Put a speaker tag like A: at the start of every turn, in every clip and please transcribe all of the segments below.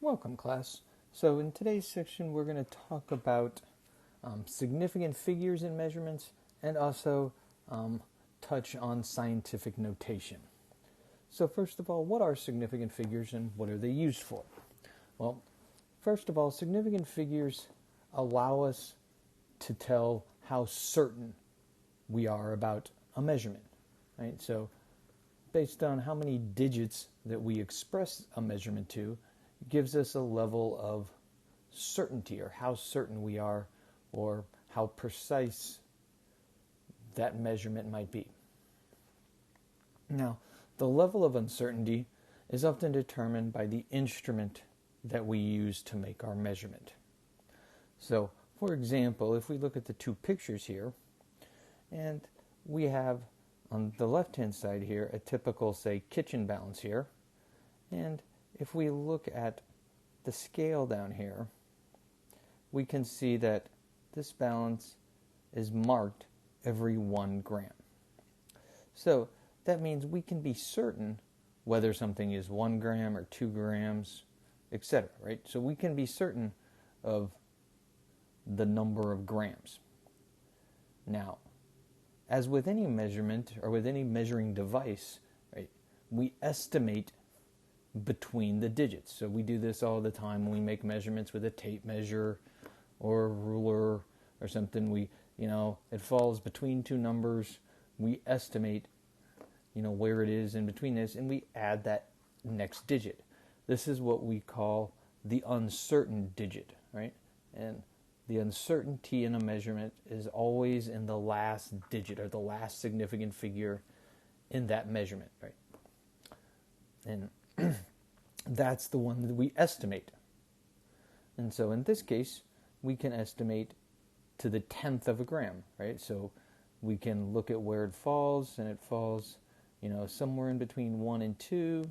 A: Welcome, class. So in today's section, we're going to talk about significant figures in measurements and also touch on scientific notation. So first of all, what are significant figures and what are they used for? Well, first of all, significant figures allow us to tell how certain we are about a measurement, right? So based on how many digits that we express a measurement to, gives us a level of certainty, or how certain we are, or how precise that measurement might be. Now, the level of uncertainty is often determined by the instrument that we use to make our measurement. So, for example, if we look at the two pictures here, and we have on the left-hand side here a typical, say, kitchen balance here, and if we look at the scale down here, we can see that this balance is marked every 1 gram. So that means we can be certain whether something is 1 gram or 2 grams, etc., right? So we can be certain of the number of grams. Now, as with any measurement or with any measuring device, right, we estimate between the digits. So we do this all the time when we make measurements with a tape measure or a ruler or something. It falls between two numbers. We estimate, where it is in between this, and we add that next digit. This is what we call the uncertain digit, right? And the uncertainty in a measurement is always in the last digit or the last significant figure in that measurement, right? And that's the one that we estimate. And so in this case, we can estimate to the 10th of a gram, right? So we can look at where it falls, and it falls, somewhere in between 1 and 2.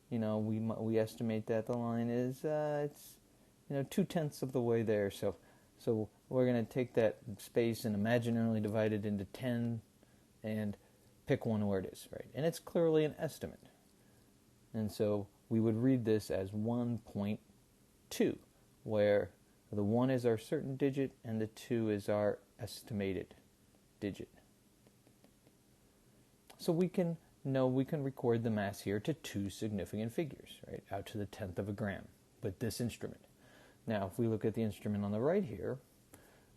A: We estimate that the line is, it's 2/10 of the way there. So we're going to take that space and imaginarily divide it into 10 and pick one where it is, right? And it's clearly an estimate. And so we would read this as 1.2, where the 1 is our certain digit and the 2 is our estimated digit. So we can record the mass here to 2 significant figures, right, out to the 10th of a gram with this instrument. Now, if we look at the instrument on the right here,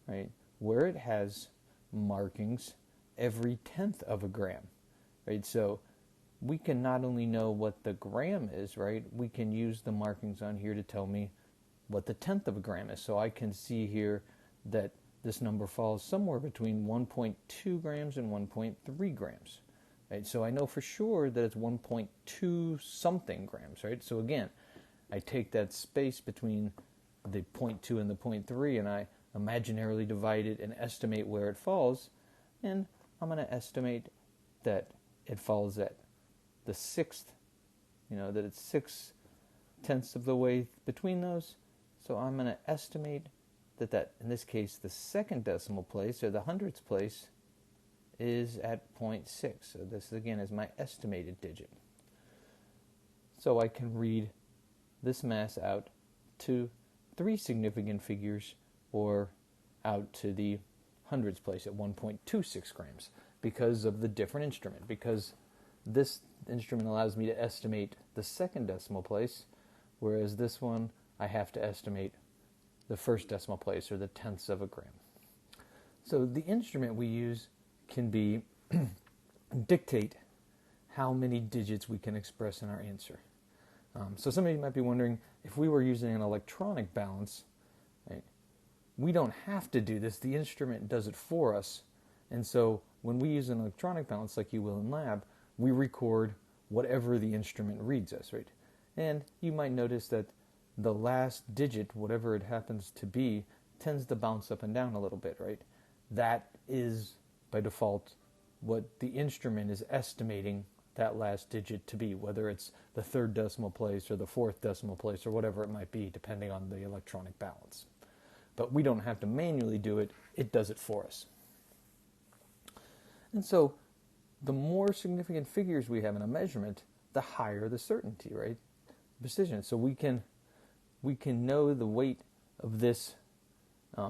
A: right, where it has markings every 10th of a gram, right, so we can not only know what the gram is, right, we can use the markings on here to tell me what the 10th of a gram is. So I can see here that this number falls somewhere between 1.2 grams and 1.3 grams. Right? So I know for sure that it's 1.2 something grams, right? So again, I take that space between the 0.2 and the 0.3 and I imaginarily divide it and estimate where it falls, and I'm going to estimate that it falls at the 6th, that it's 6/10 of the way between those. So I'm going to estimate that in this case, the second decimal place, or the hundredths place, is at 0.6. So this, again, is my estimated digit. So I can read this mass out to 3 significant figures, or out to the hundredths place at 1.26 grams, because of the different instrument, because this instrument allows me to estimate the second decimal place, whereas this one I have to estimate the first decimal place, or the 10ths of a gram. So the instrument we use can dictate how many digits we can express in our answer. So some of you might be wondering, if we were using an electronic balance, right, we don't have to do this. The instrument does it for us. And so when we use an electronic balance like you will in lab, we record whatever the instrument reads us, right? And you might notice that the last digit, whatever it happens to be, tends to bounce up and down a little bit, right? That is, by default, what the instrument is estimating that last digit to be, whether it's the 3rd decimal place or the 4th decimal place or whatever it might be, depending on the electronic balance. But we don't have to manually do it. It does it for us. And so the more significant figures we have in a measurement, the higher the certainty, right? Precision. So we can we can know the weight of this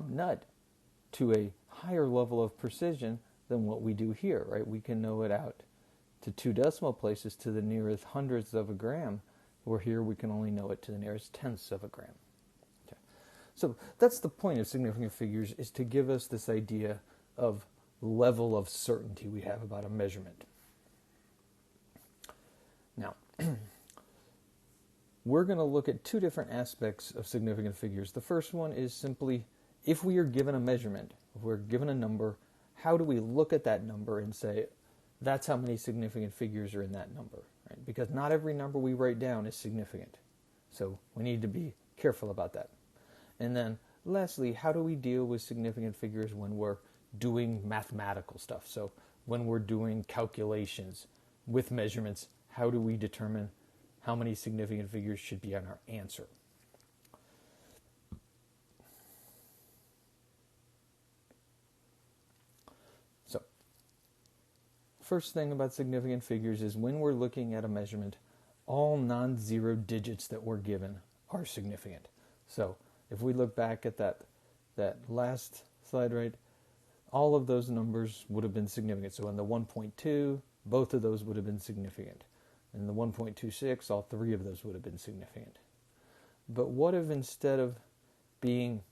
A: nut to a higher level of precision than what we do here, right? We can know it out to 2 decimal places to the nearest hundredths of a gram, where here we can only know it to the nearest tenths of a gram. Okay. So that's the point of significant figures, is to give us this idea of level of certainty we have about a measurement. Now, we're going to look at 2 different aspects of significant figures. The first one is simply, if we are given a measurement, if we're given a number, how do we look at that number and say, that's how many significant figures are in that number? Right? Because not every number we write down is significant. So we need to be careful about that. And then lastly, how do we deal with significant figures when we're doing mathematical stuff? So when we're doing calculations with measurements, how do we determine how many significant figures should be on our answer? So, first thing about significant figures is when we're looking at a measurement, all non-zero digits that we're given are significant. So, if we look back at that last slide, right, all of those numbers would have been significant. So in the 1.2, both of those would have been significant. In the 1.26, all 3 of those would have been significant. But what if instead of being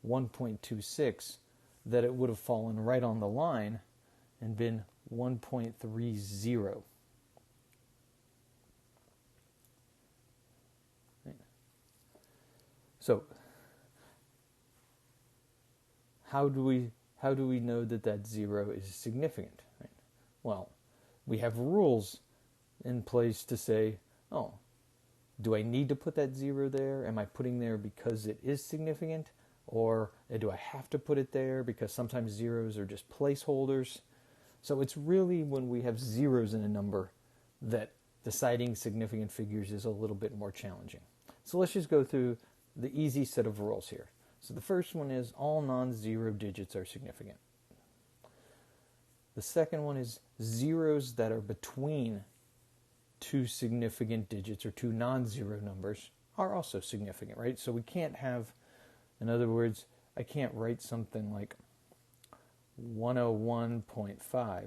A: 1.26, that it would have fallen right on the line and been 1.30? Right. So how do we know that 0 is significant? Right? Well, we have rules in place to say, oh, do I need to put that 0 there? Am I putting there because it is significant? Or do I have to put it there because sometimes zeros are just placeholders? So it's really when we have zeros in a number that deciding significant figures is a little bit more challenging. So let's just go through the easy set of rules here. So the first one is all non-zero digits are significant. The second one is zeros that are between 2 significant digits or 2 non-zero numbers are also significant, right? So we can't have, in other words, I can't write something like 101.5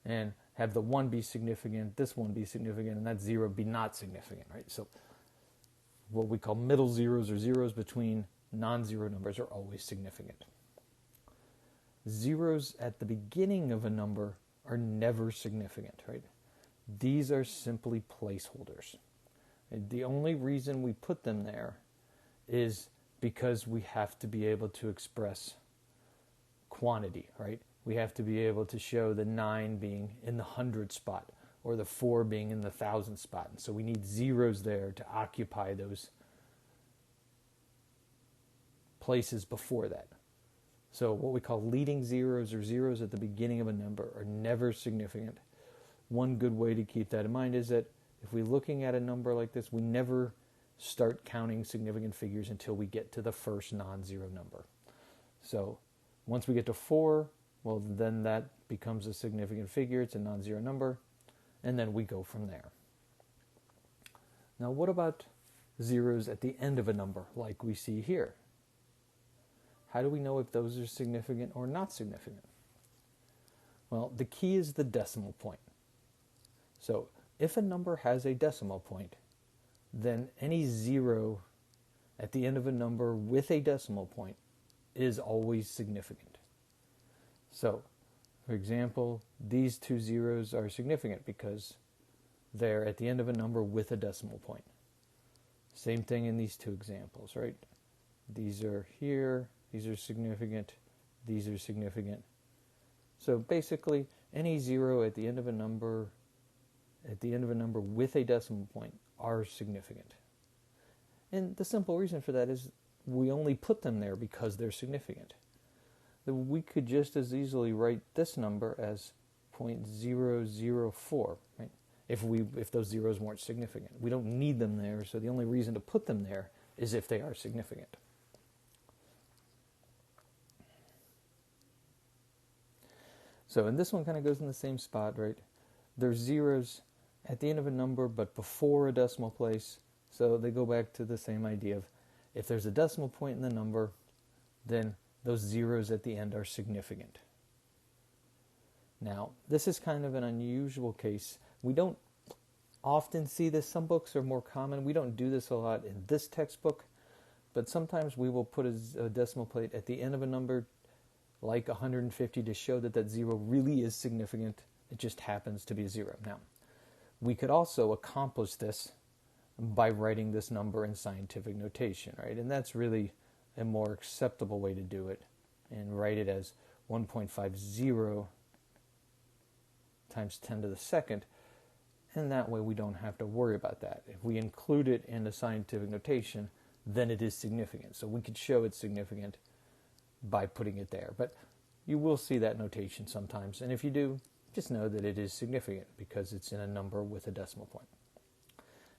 A: and have the 1 be significant, this one be significant, and that 0 be not significant, right? So what we call middle zeros or zeros between non-zero numbers are always significant. Zeros at the beginning of a number are never significant, right? These are simply placeholders. And the only reason we put them there is because we have to be able to express quantity, right? We have to be able to show the 9 being in the 100 spot or the 4 being in the 1,000 spot. And so we need zeros there to occupy those places before that. So what we call leading zeros or zeros at the beginning of a number are never significant. One good way to keep that in mind is that if we're looking at a number like this, we never start counting significant figures until we get to the first non-zero number. So once we get to 4, well, then that becomes a significant figure. It's a non-zero number. And then we go from there. Now, what about zeros at the end of a number like we see here? How do we know if those are significant or not significant? Well, the key is the decimal point. So if a number has a decimal point, then any 0 at the end of a number with a decimal point is always significant. So, for example, these 2 zeros are significant because they're at the end of a number with a decimal point. Same thing in these 2 examples, right? These are here, these are significant, these are significant. So basically, any 0 at the end of a number with a decimal point are significant. And the simple reason for that is we only put them there because they're significant. We could just as easily write this number as 0.004, right? If those zeros weren't significant. We don't need them there, so the only reason to put them there is if they are significant. So, and this one kind of goes in the same spot, right? There's zeros at the end of a number, but before a decimal place. So they go back to the same idea of if there's a decimal point in the number, then those zeros at the end are significant. Now, this is kind of an unusual case. We don't often see this. Some books are more common. We don't do this a lot in this textbook, but sometimes we will put a decimal point at the end of a number like 150 to show that that zero really is significant. It just happens to be a zero. Now, we could also accomplish this by writing this number in scientific notation, right? And that's really a more acceptable way to do it, and write it as 1.50 times 10 to the second, and that way we don't have to worry about that. If we include it in the scientific notation, then it is significant. So we could show it's significant by putting it there. But you will see that notation sometimes, and if you do, just know that it is significant because it's in a number with a decimal point.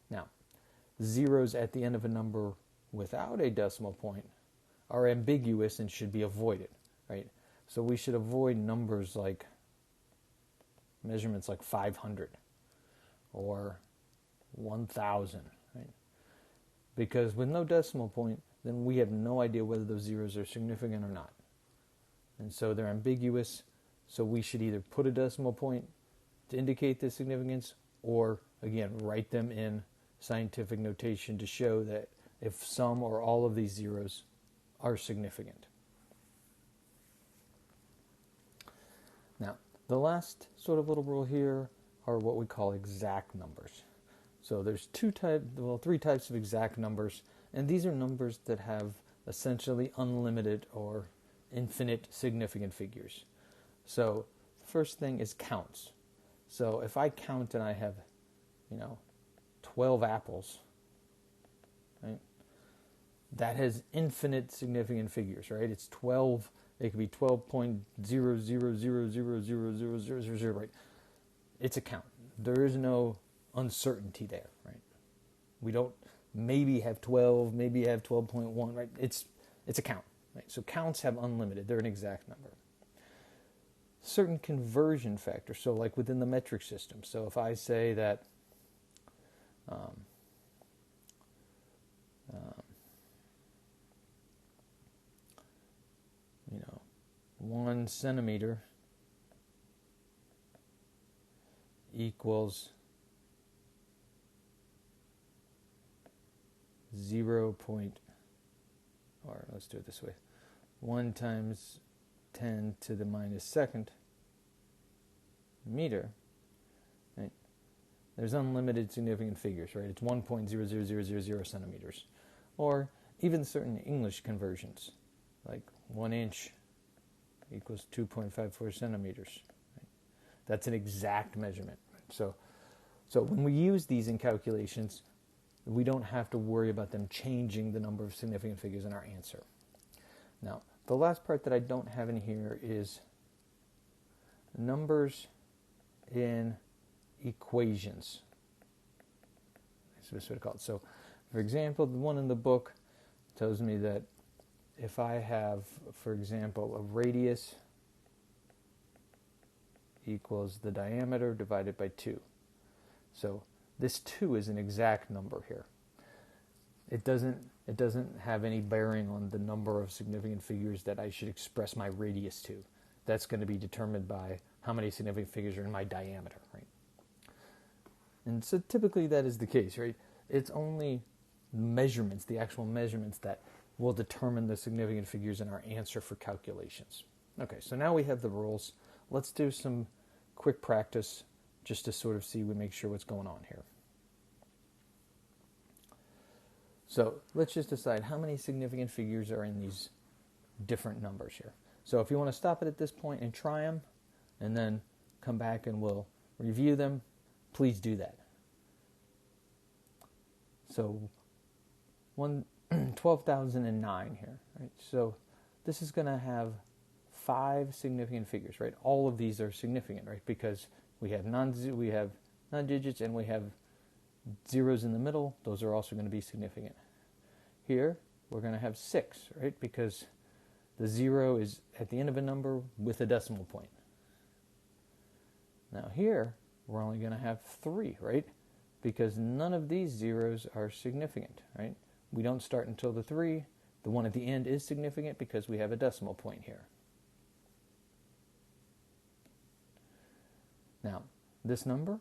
A: Now, zeros at the end of a number without a decimal point are ambiguous and should be avoided, right? So we should avoid numbers like measurements like 500 or 1,000, right? Because with no decimal point, then we have no idea whether those zeros are significant or not. And so they're ambiguous, so we should either put a decimal point to indicate the significance, or again, write them in scientific notation to show that if some or all of these zeros are significant. Now, the last sort of little rule here are what we call exact numbers. So there's three types of exact numbers, and these are numbers that have essentially unlimited or infinite significant figures. So the first thing is counts. So if I count and I have, 12 apples, right? That has infinite significant figures, right? It's 12. It could be 12.000000000, right? It's a count. There is no uncertainty there, right? We don't maybe have 12, maybe have 12.1, right? It's a count, right? So counts have unlimited. They're an exact number. Certain conversion factors, so like within the metric system. So if I say that 1 centimeter equals let's do it this way, 1 times 10 to the minus second meter, right? There's unlimited significant figures, right? It's 1.00000 centimeters. Or even certain English conversions, like 1 inch equals 2.54 centimeters. Right? That's an exact measurement. So when we use these in calculations, we don't have to worry about them changing the number of significant figures in our answer. Now, the last part that I don't have in here is numbers in equations. That's what it's called. So, for example, the one in the book tells me that if I have, for example, a radius equals the diameter divided by 2. So this 2 is an exact number here. It doesn't have any bearing on the number of significant figures that I should express my radius to. That's going to be determined by how many significant figures are in my diameter, right? And so typically that is the case, right? It's only measurements, the actual measurements, that will determine the significant figures in our answer for calculations. Okay, so now we have the rules. Let's do some quick practice just to sort of see, we make sure what's going on here. So let's just decide how many significant figures are in these different numbers here. So if you want to stop it at this point and try them, and then come back and we'll review them, please do that. So 12,009 here, right? So this is going to have 5 significant figures, right? All of these are significant, right? Because we have non-digits and we have zeros in the middle. Those are also going to be significant. Here we're going to have 6, right? Because the 0 is at the end of a number with a decimal point. Now here we're only going to have 3, right? Because none of these zeros are significant, right? we don't start until the 3. The one at the end is significant because we have a decimal point here. Now, this number,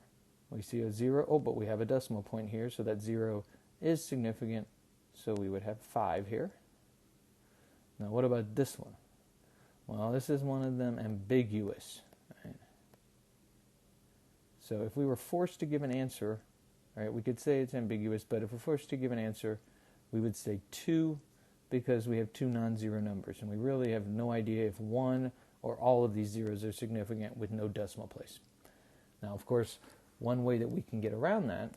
A: we see a 0. Oh, but we have a decimal point here, so that 0 is significant. So we would have 5 here. Now, what about this one? Well, this is one of them ambiguous. Right? So if we were forced to give an answer, right, we could say it's ambiguous, but if we're forced to give an answer, we would say 2 because we have 2 non-zero numbers, and we really have no idea if one or all of these zeros are significant with no decimal place. Now, of course, one way that we can get around that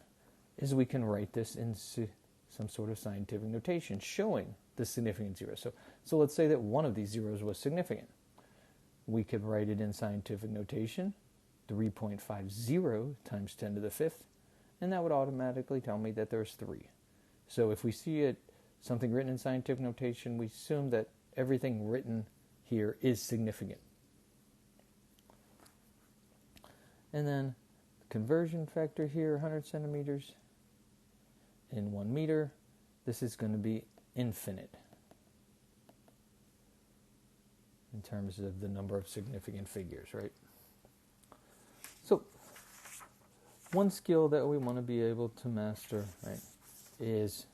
A: is we can write this in some sort of scientific notation showing the significant zero. So let's say that one of these zeros was significant. We could write it in scientific notation, 3.50 times 10 to the 5th, and that would automatically tell me that there's 3. So if we see something written in scientific notation, we assume that everything written here is significant. And then the conversion factor here, 100 centimeters in 1 meter. This is going to be infinite in terms of the number of significant figures, right? So one skill that we want to be able to master, right, is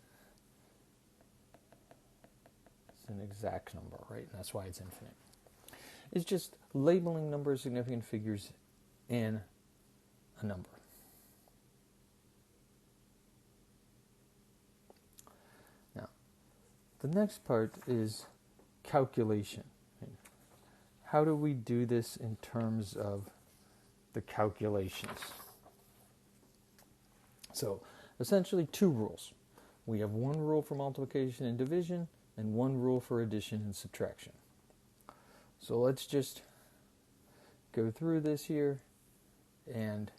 A: it's an exact number, right? And that's why it's infinite. It's just labeling number of significant figures in a number. Now, the next part is calculation. How do we do this in terms of the calculations? So, essentially 2 rules. We have 1 rule for multiplication and division, and 1 rule for addition and subtraction. So let's just go through this here, and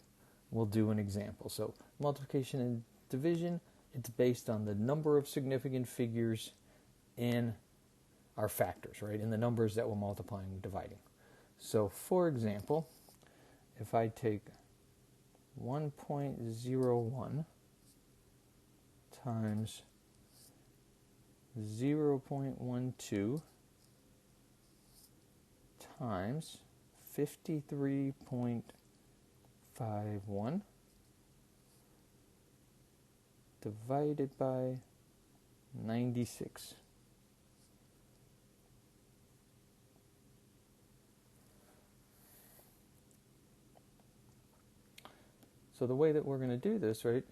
A: we'll do an example. So multiplication and division, it's based on the number of significant figures in our factors, right? In the numbers that we're multiplying and dividing. So for example, if I take 1.01 times 0.12 times 53.51 divided by 96. So the way that we're going to do this, right,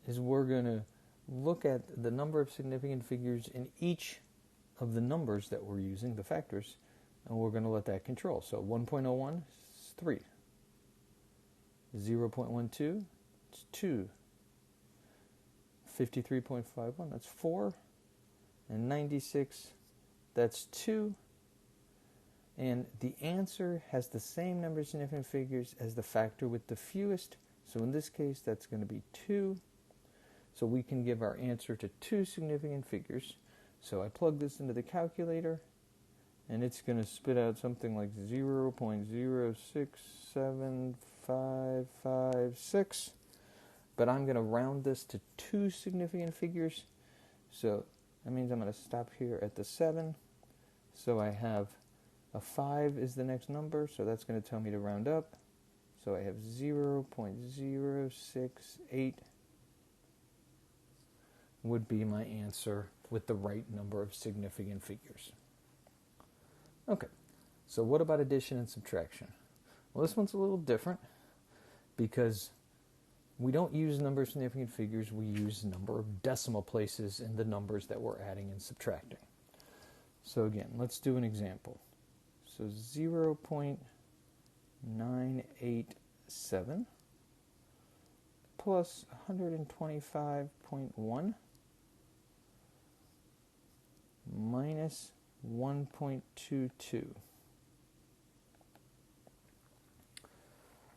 A: is we're going to look at the number of significant figures in each of the numbers that we're using, the factors, and we're going to let that control. So 1.01 is 3. 0.12 is 2. 53.51, that's 4. And 96, that's 2. And the answer has the same number of significant figures as the factor with the fewest. So in this case, that's going to be 2. So we can give our answer to 2 significant figures. So I plug this into the calculator, and it's going to spit out something like 0.067556. But I'm going to round this to 2 significant figures. So that means I'm going to stop here at the 7. So I have a 5 is the next number, so that's going to tell me to round up. So I have 0.068 would be my answer with the right number of significant figures. Okay, so what about addition and subtraction? Well, this one's a little different because we don't use number of significant figures, we use number of decimal places in the numbers that we're adding and subtracting. So again, let's do an example. So 0.987 plus 125.1 minus 1.22.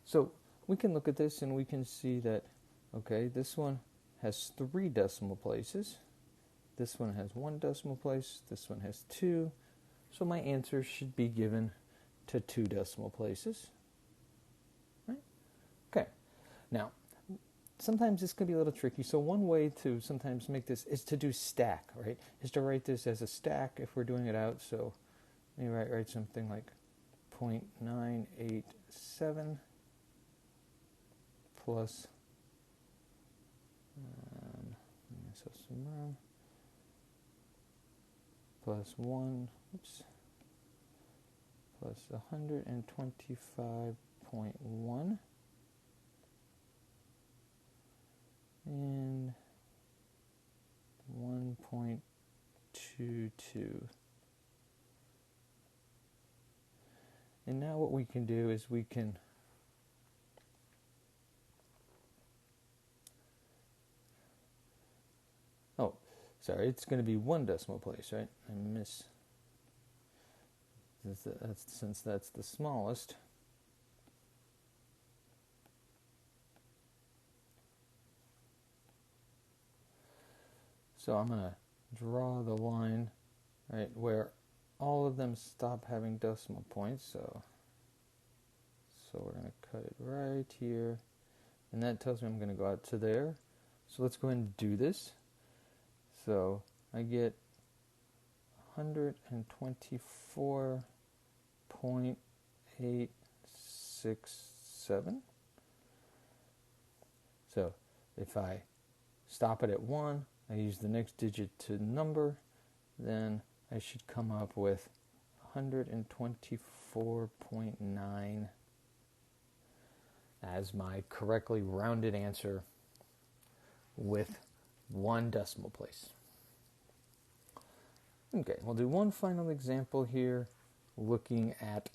A: So we can look at this and we can see that, okay, this one has 3 decimal places. This one has 1 decimal place. This one has 2. So my answer should be given to 2 decimal places. Right? Okay. Now, sometimes this can be a little tricky. So one way to sometimes make this is to do stack, right? Is to write this as a stack if we're doing it out. So let me write something like 0.987 plus, myself some room, plus 1, plus 125.1 and 1.22. And now what we can do is we can sorry, it's going to be 1 decimal place, right? I miss, since that's the smallest. So I'm going to draw the line, right, where all of them stop having decimal points. So we're going to cut it right here. And that tells me I'm going to go out to there. So let's go ahead and do this. So I get 124.867. So if I stop it at 1, I use the next digit to number, then I should come up with 124.9 as my correctly rounded answer with 1 decimal place. Okay, we'll do one final example here, looking at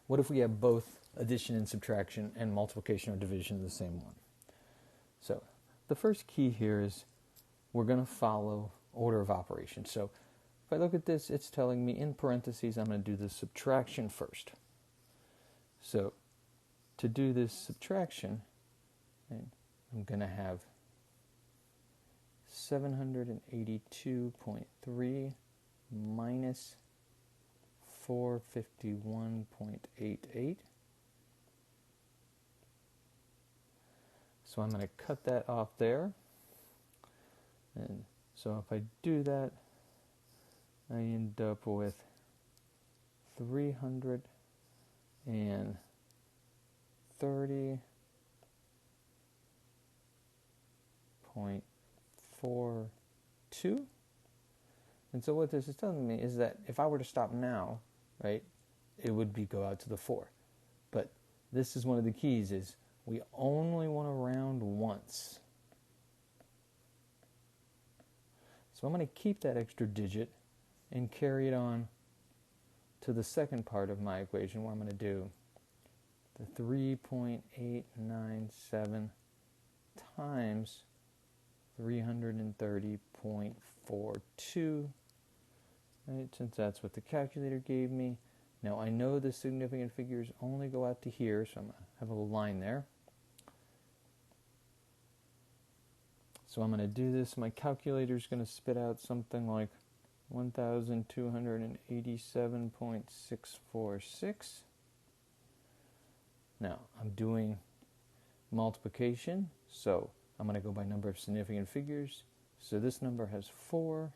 A: what if we have both addition and subtraction and multiplication or division of the same one. So the first key here is we're going to follow order of operations. So if I look at this, it's telling me in parentheses I'm going to do the subtraction first. So to do this subtraction, I'm going to have 782.3 minus 451.88. So I'm going to cut that off there. And so if I do that, I end up with 330.42. And so what this is telling me is that if I were to stop now, right, it would be go out to the 4. But this is one of the keys, is we only want to round once. So I'm going to keep that extra digit and carry it on to the second part of my equation, where I'm going to do the 3.897 times 330.42, right, since that's what the calculator gave me. Now I know the significant figures only go out to here, so I'm going to have a little line there. So I'm going to do this. My calculator is going to spit out something like 1,287.646. Now I'm doing multiplication, so I'm going to go by number of significant figures. So this number has 4.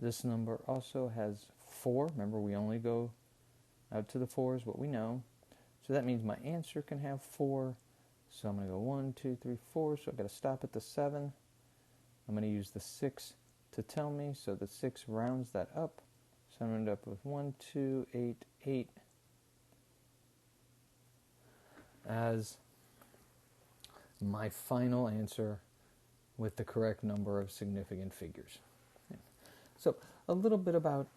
A: This number also has 4. Remember, we only go out to the 4 is what we know. So that means my answer can have 4. So I'm going to go 1, 2, 3, 4. So I've got to stop at the 7. I'm going to use the 6 to tell me. So the 6 rounds that up. So I'm going to end up with 1288 as my final answer with the correct number of significant figures. So a little bit about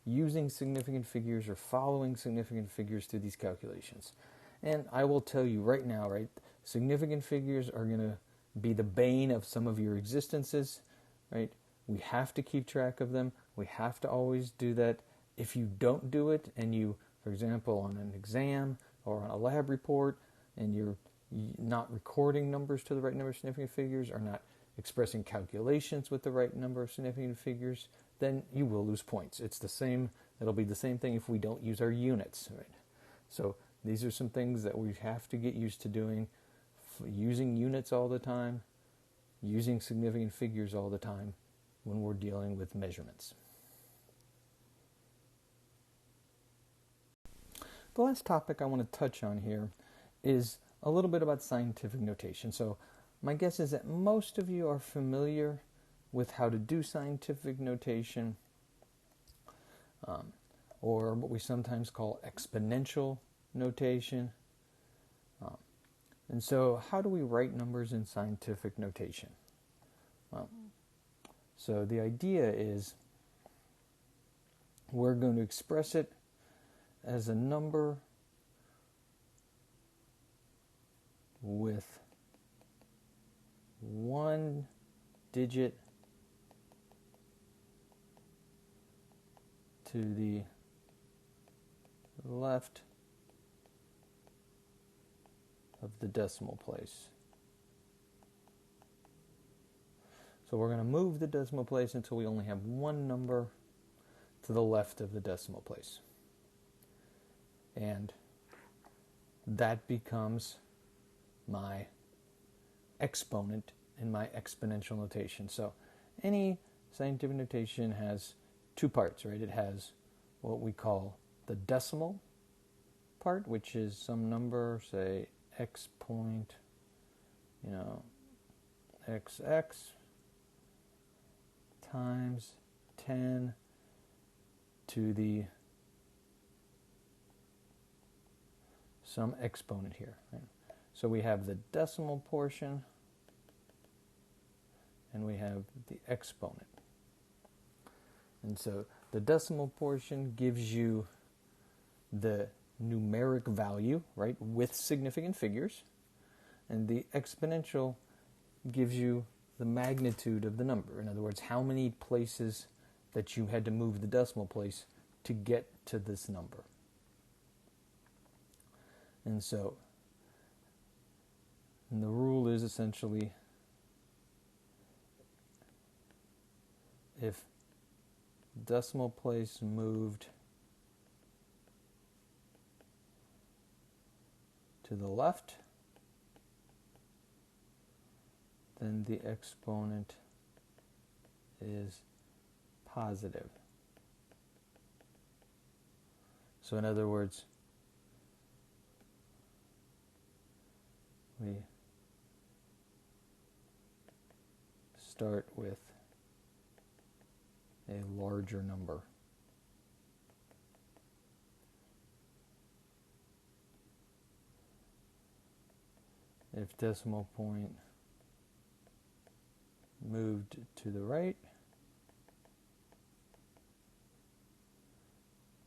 A: using significant figures or following significant figures through these calculations. And I will tell you right now, right, significant figures are going to be the bane of some of your existences, right? We have to keep track of them. We have to always do that. If you don't do it, and you, for example, on an exam or on a lab report, and you're not recording numbers to the right number of significant figures, or not expressing calculations with the right number of significant figures, then you will lose points. It's the same. It'll be the same thing if we don't use our units, right? So these are some things that we have to get used to doing. using units all the time, using significant figures all the time when we're dealing with measurements. The last topic I want to touch on here is a little bit about scientific notation. So my guess is that most of you are familiar with how to do scientific notation, or what we sometimes call exponential notation. And so how do we write numbers in scientific notation? Well, so the idea is we're going to express it as a number with one digit to the left of the decimal place. So we're going to move the decimal place until we only have one number to the left of the decimal place. And that becomes my exponent in my exponential notation. So any scientific notation has two parts, right? It has what we call the decimal part, which is some number, say x point, xx times 10 to the some exponent here, right? So we have the decimal portion and we have the exponent. And so the decimal portion gives you the numeric value, right, with significant figures, and the exponential gives you the magnitude of the number. In other words, how many places that you had to move the decimal place to get to this number. And so, and the rule is essentially if decimal place moved to the left, then the exponent is positive. So in other words, we start with a larger number. If decimal point moved to the right,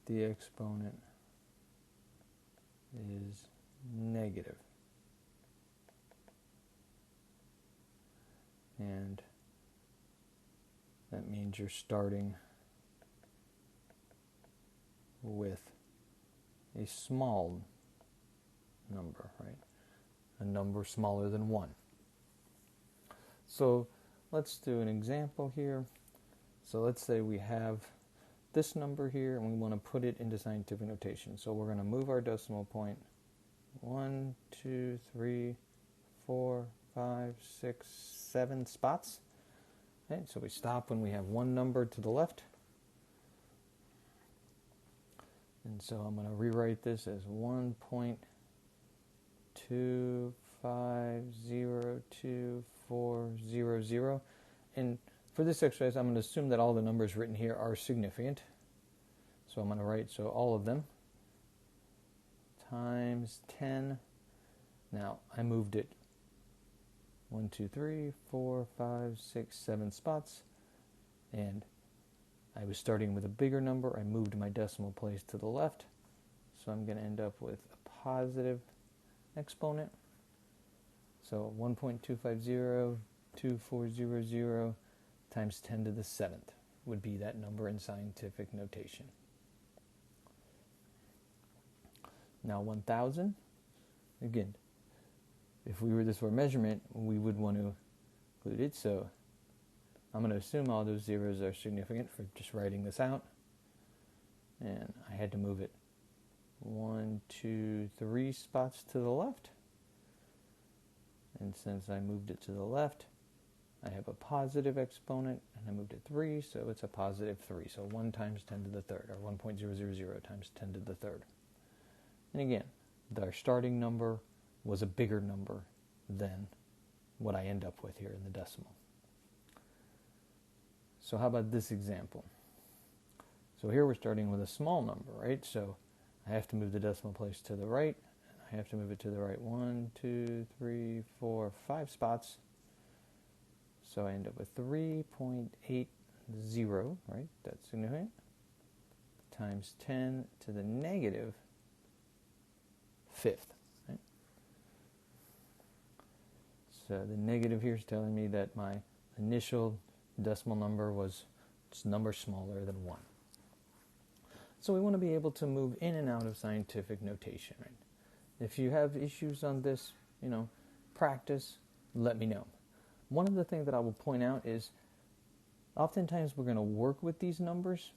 A: the exponent is negative. And that means you're starting with a small number, right? A number smaller than 1. So let's do an example here. So let's say we have this number here and we want to put it into scientific notation. So we're going to move our decimal point 1, 2, 3, 4, 5, 6, 7 spots. Okay, so we stop when we have one number to the left. And so I'm going to rewrite this as 1.25024000. And for this exercise, I'm going to assume that all the numbers written here are significant. So I'm going to write, so all of them times 10. Now, I moved it 1, 2, 3, 4, 5, 6, 7 spots. And I was starting with a bigger number. I moved my decimal place to the left. So I'm going to end up with a positive exponent. So 1.25024000 times 10 to the 7th would be that number in scientific notation. Now 1,000, again, if this were measurement, we would want to include it. So I'm going to assume all those zeros are significant for just writing this out. And I had to move it 1, 2, 3 spots to the left. And since I moved it to the left, I have a positive exponent, and I moved it 3, so it's a positive 3. So 1 times 10 to the third, or 1.000 times 10 to the third. And again, our starting number was a bigger number than what I end up with here in the decimal. So how about this example? So here we're starting with a small number, right? So I have to move the decimal place to the right. I have to move it to the right 1, 2, 3, 4, 5 spots. So I end up with 3.80, right? That's significant. Times 10 to the negative fifth, right? So the negative here is telling me that my initial decimal number was just a number smaller than 1. So we want to be able to move in and out of scientific notation, right? If you have issues on this, practice, let me know. One of the things that I will point out is oftentimes we're going to work with these numbers,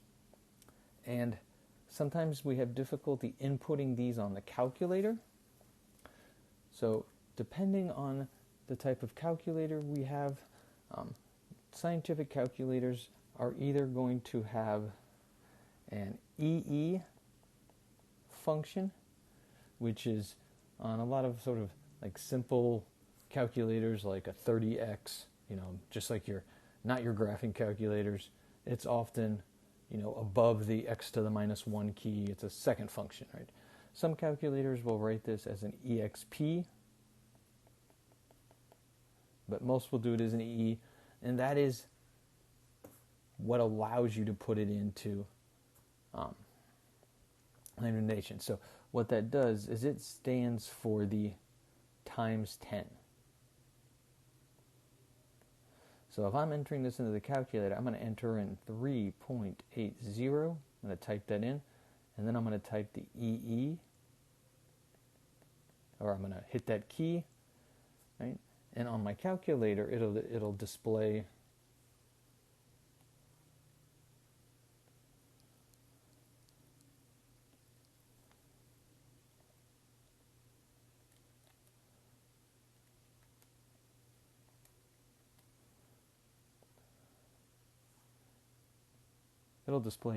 A: and sometimes we have difficulty inputting these on the calculator. So depending on the type of calculator we have, scientific calculators are either going to have an EE function, which is on a lot of sort of like simple calculators like a 30x, just like not your graphing calculators. It's often, above the x to the minus 1 key. It's a second function, right? Some calculators will write this as an EXP, but most will do it as an EE, and that is what allows you to put it into notation. So what that does is it stands for the times 10. So if I'm entering this into the calculator, I'm going to enter in 3.80. I'm going to type that in, and then I'm going to type the EE, or I'm going to hit that key, right? And on my calculator, it'll display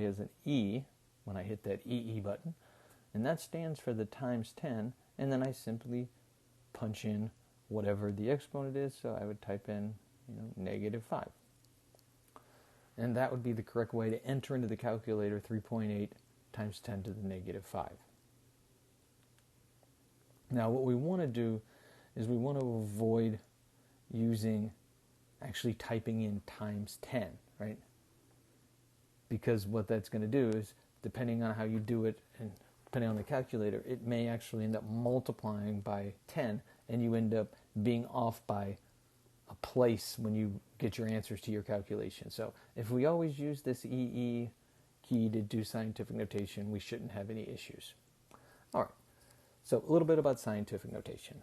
A: as an E when I hit that EE button, and that stands for the times 10, and then I simply punch in whatever the exponent is, so I would type in, negative 5. And that would be the correct way to enter into the calculator 3.8 times 10 to the negative 5. Now what we want to do is we want to avoid using actually typing in times 10, right? Because what that's going to do is, depending on how you do it and depending on the calculator, it may actually end up multiplying by 10, and you end up being off by a place when you get your answers to your calculation. So if we always use this EE key to do scientific notation, we shouldn't have any issues. All right, so a little bit about scientific notation.